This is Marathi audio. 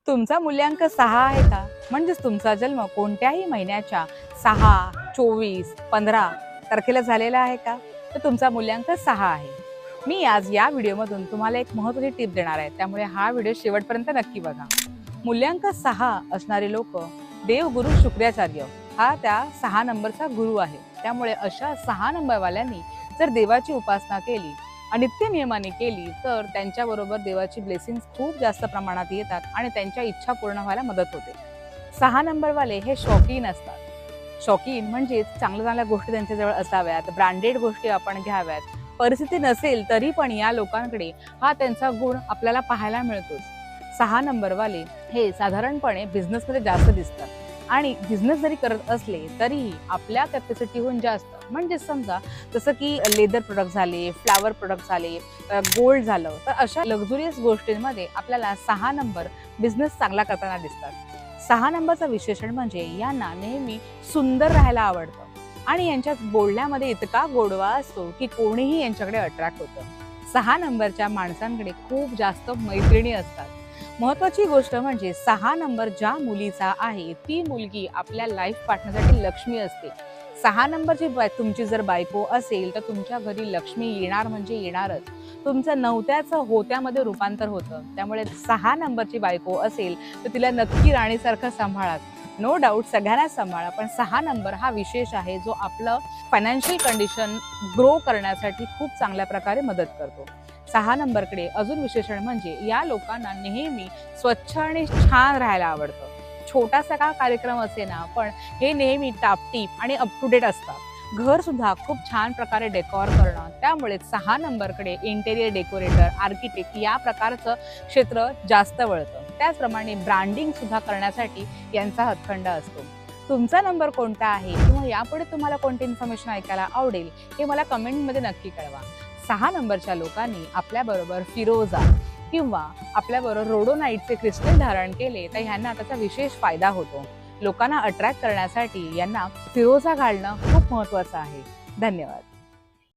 तुमचा मूल्यांक 6 आहे का? म्हणजेच तुमचा जन्म कोणत्याही महिन्याच्या 6, 24, 15 तारखेला झालेला आहे का? तर तुमचा मूल्यांक 6 आहे. मी आज या व्हिडिओमधून तुम्हाला एक महत्त्वाची टिप देणार आहे. त्यामुळे हा व्हिडिओ शेवटपर्यंत नक्की बघा. मूल्यांक 6 असणारे लोक देवगुरु शुक्राचार्य हा त्या 6 नंबरचा गुरु आहे. त्यामुळे अशा 6 नंबरवाल्यांनी जर देवाची उपासना केली आणि नित्य नियमाने केली तर त्यांच्याबरोबर देवाची ब्लेसिंग्स खूप जास्त प्रमाणात येतात आणि त्यांच्या इच्छा पूर्ण व्हायला मदत होते. 6 नंबरवाले हे शौकीन असतात. शौकीन म्हणजे चांगल्या चांगल्या गोष्टी त्यांच्याजवळ असाव्यात, ब्रँडेड गोष्टी आपण घ्याव्यात. परिस्थिती नसेल तरी पण या लोकांकडे हा त्यांचा गुण आपल्याला पाहायला मिळतोच. 6 नंबरवाले हे साधारणपणे बिझनेसमध्ये जास्त दिसतात आणि बिझनेस जरी करत असले तरीही आपल्या कॅपॅसिटीहून जास्त, म्हणजे समजा जसं की लेदर प्रोडक्ट झाले, फ्लावर प्रोडक्ट झाले, गोल्ड झालं, तर अशा लक्झुरियस गोष्टींमध्ये आपल्याला 6 नंबर बिझनेस चांगला करताना दिसतात. 6 नंबरचं विशेषण म्हणजे यांना नेहमी सुंदर राहायला आवडतं आणि यांच्या बोलण्यामध्ये इतका गोडवा असतो की कोणीही यांच्याकडे अट्रॅक्ट होतं. 6 नंबरच्या माणसांकडे खूप जास्त मैत्रिणी असतात. महत्वाची गोष्ट म्हणजे 6 नंबर ज्या मुलीचा आहे ती मुलगी आपल्या लाईफ पार्टनरसाठी लक्ष्मी असते. 6 नंबरची तुमची जर बायको असेल तर तुमच्या घरी लक्ष्मी येणार म्हणजे येणारच. तुमचं नवत्याचं होत्यामध्ये रूपांतर होतं. त्यामुळे 6 नंबरची बायको असेल तर तिला नक्की राणीसारखं सांभाळा. नो डाऊट सगळ्यांनाच सांभाळा, पण 6 नंबर हा विशेष आहे जो आपलं फायनान्शियल कंडिशन ग्रो करण्यासाठी खूप चांगल्या प्रकारे मदत करतो. 6 नंबरकडे अजून विशेषण म्हणजे या लोकांना नेहमी स्वच्छ आणि छान राहायला आवडतं. छोटासा का कार्यक्रम असे ना, पण हे नेहमी टापटीप आणि अप टू डेट असतात. घर सुद्धा खूप छान प्रकारे डेकोर करणं, त्यामुळे 6 नंबरकडे इंटेरियर डेकोरेटर, आर्किटेक्ट या प्रकारचं क्षेत्र जास्त वळतं. त्याचप्रमाणे ब्रँडिंग सुद्धा करण्यासाठी यांचा हातखंडा असतो. तुमचा नंबर कोणता आहे किंवा यापुढे तुम्हाला कोणती इन्फॉर्मेशन ऐकायला आवडेल हे मला कमेंटमध्ये नक्की कळवा. 6 नंबरच्या लोकांनी आपल्याबरोबर फिरोजा किंवा आपल्याबरोबर रोडोनाईटचे क्रिस्टल धारण केले तर ह्यांना त्याचा विशेष फायदा होतो. लोकांना अट्रॅक्ट करण्यासाठी यांना फिरोजा घालणं खूप महत्त्वाचं आहे. धन्यवाद.